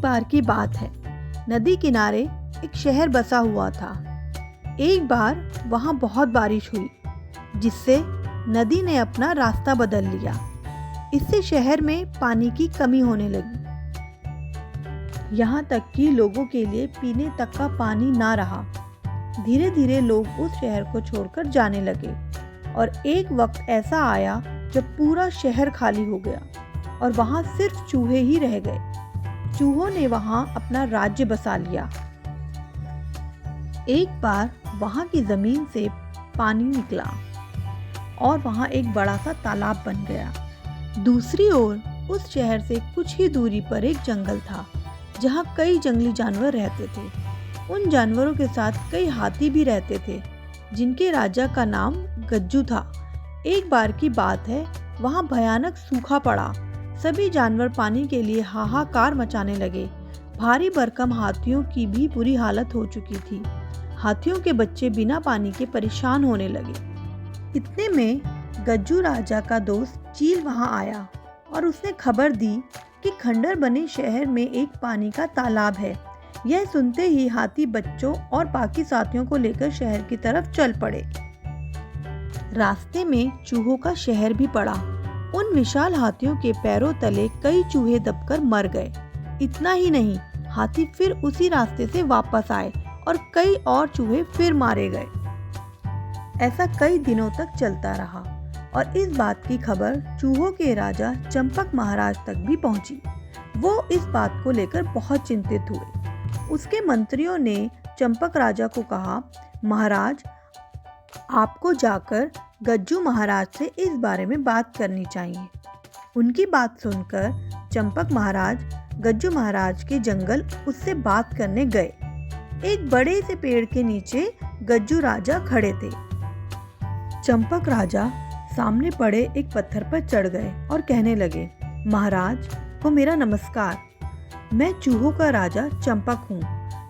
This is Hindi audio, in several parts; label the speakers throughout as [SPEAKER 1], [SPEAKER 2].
[SPEAKER 1] बार की बात है, नदी किनारे एक शहर बसा हुआ था। एक बार वहाँ बहुत बारिश हुई, जिससे नदी ने अपना रास्ता बदल लिया। इससे शहर में पानी की कमी होने लगी। यहाँ तक कि लोगों के लिए पीने तक का पानी ना रहा। धीरे धीरे लोग उस शहर को छोड़कर जाने लगे और एक वक्त ऐसा आया जब पूरा शहर खाली हो गया और वहाँ सिर्फ चूहे ही रह गए। चूहों ने वहाँ अपना राज्य बसा लिया। एक बार वहाँ की जमीन से पानी निकला और वहाँ एक बड़ा सा तालाब बन गया। दूसरी ओर उस शहर से कुछ ही दूरी पर एक जंगल था, जहाँ कई जंगली जानवर रहते थे। उन जानवरों के साथ कई हाथी भी रहते थे, जिनके राजा का नाम गज्जू था। एक बार की बात है, वहाँ भयानक सूखा पड़ा। सभी जानवर पानी के लिए हाहाकार मचाने लगे। भारी भरकम हाथियों की भी बुरी हालत हो चुकी थी। हाथियों के बच्चे बिना पानी के परेशान होने लगे। इतने में गज्जू राजा का दोस्त चील वहां आया और उसने खबर दी कि खंडर बने शहर में एक पानी का तालाब है। यह सुनते ही हाथी बच्चों और बाकी साथियों को लेकर शहर की तरफ चल पड़े। रास्ते में चूहों का शहर भी पड़ा। उन विशाल हाथियों के पैरों तले कई चूहे दबकर मर गए। इतना ही नहीं, हाथी फिर उसी रास्ते से वापस आए और कई और चूहे फिर मारे गए। ऐसा कई दिनों तक चलता रहा और इस बात की खबर चूहों के राजा चंपक महाराज तक भी पहुंची। वो इस बात को लेकर बहुत चिंतित हुए। उसके मंत्रियों ने चंपक राजा को कहा, महाराज, आपको जाकर गज्जू महाराज से इस बारे में बात करनी चाहिए। उनकी बात सुनकर चंपक महाराज गज्जू महाराज के जंगल उससे बात करने गए। एक बड़े से पेड़ के नीचे गज्जू राजा खड़े थे। चंपक राजा सामने पड़े एक पत्थर पर चढ़ गए और कहने लगे, महाराज को मेरा नमस्कार। मैं चूहों का राजा चंपक हूँ।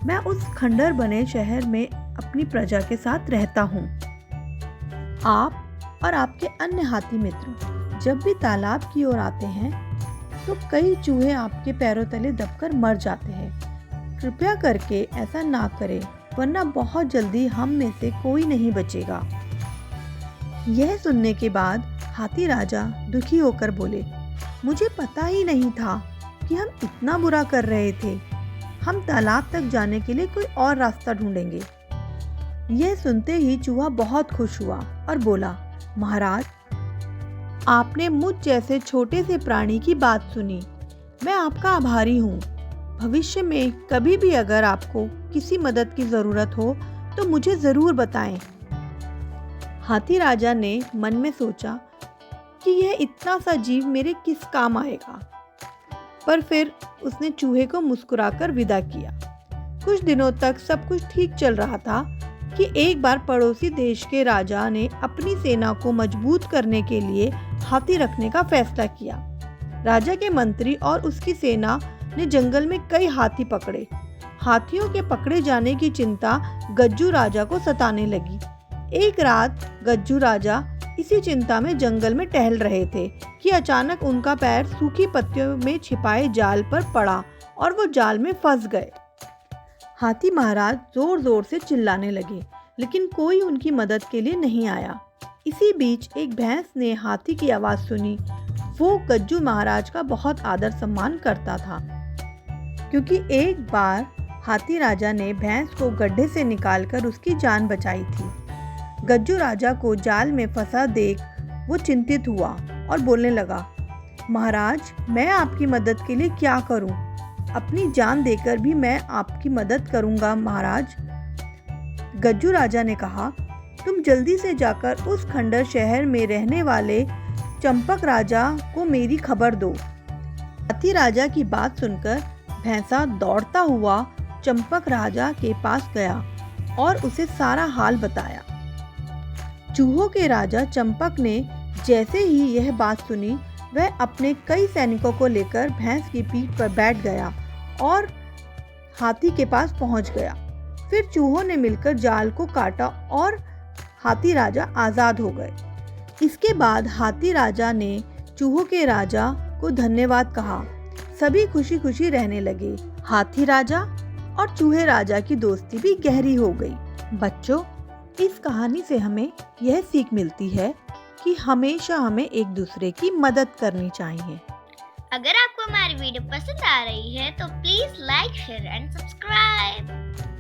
[SPEAKER 1] मैं उस खंडर बने शहर में अपनी प्रजा के साथ रहता हूँ। आप और आपके अन्य हाथी मित्र जब भी तालाब की ओर आते हैं तो कई चूहे आपके पैरों तले दबकर मर जाते हैं। कृपया करके ऐसा ना करें, वरना बहुत जल्दी हम में से कोई नहीं बचेगा। यह सुनने के बाद हाथी राजा दुखी होकर बोले, मुझे पता ही नहीं था कि हम इतना बुरा कर रहे थे। हम तालाब तक जाने के लिए कोई और रास्ता ढूंढेंगे। यह सुनते ही चूहा बहुत खुश हुआ और बोला, महाराज, आपने मुझ जैसे छोटे से प्राणी की बात सुनी। मैं आपका आभारी हूँ। भविष्य में कभी भी अगर आपको किसी मदद की जरूरत हो तो मुझे जरूर बताएं। हाथी राजा ने मन में सोचा कि यह इतना सा जीव मेरे किस काम आएगा, पर फिर उसने चूहे को मुस्कुराकर विदा किया। कुछ दिनों तक सब कुछ ठीक चल रहा था कि एक बार पड़ोसी देश के राजा ने अपनी सेना को मजबूत करने के लिए हाथी रखने का फैसला किया। राजा के मंत्री और उसकी सेना ने जंगल में कई हाथी पकड़े। हाथियों के पकड़े जाने की चिंता गज्जू राजा को सताने लगी। एक रात गज्जू राजा इसी चिंता में जंगल में टहल रहे थे कि अचानक उनका पैर सूखी पत्तियों में छिपाए जाल पर पड़ा और वो जाल में फंस गए। हाथी महाराज जोर जोर से चिल्लाने लगे, लेकिन कोई उनकी मदद के लिए नहीं आया। इसी बीच एक भैंस ने हाथी की आवाज सुनी। वो गज्जू महाराज का बहुत आदर सम्मान करता था, क्योंकि एक बार हाथी राजा ने भैंस को गड्ढे से निकालकर उसकी जान बचाई थी। गज्जू राजा को जाल में फंसा देख वो चिंतित हुआ और बोलने लगा, महाराज, मैं आपकी मदद के लिए क्या करूं? अपनी जान देकर भी मैं आपकी मदद करूंगा महाराज। गज्जू राजा ने कहा, तुम जल्दी से जाकर उस खंडर शहर में रहने वाले चंपक राजा को मेरी खबर दो। हाथी राजा की बात सुनकर भैंसा दौड़ता हुआ चंपक राजा के पास गया और उसे सारा हाल बताया। चूहों के राजा चंपक ने जैसे ही यह बात सुनी, वह अपने कई सैनिकों को लेकर भैंस की पीठ पर बैठ गया और हाथी के पास पहुंच गया। फिर चूहों ने मिलकर जाल को काटा और हाथी राजा आजाद हो गए। इसके बाद हाथी राजा ने चूहों के राजा को धन्यवाद कहा। सभी खुशी खुशी रहने लगे। हाथी राजा और चूहे राजा की दोस्ती भी गहरी हो गई। बच्चों, इस कहानी से हमें यह सीख मिलती है कि हमेशा हमें एक दूसरे की मदद करनी चाहिए।
[SPEAKER 2] अगर आपको हमारी वीडियो पसंद आ रही है तो please like, share and subscribe.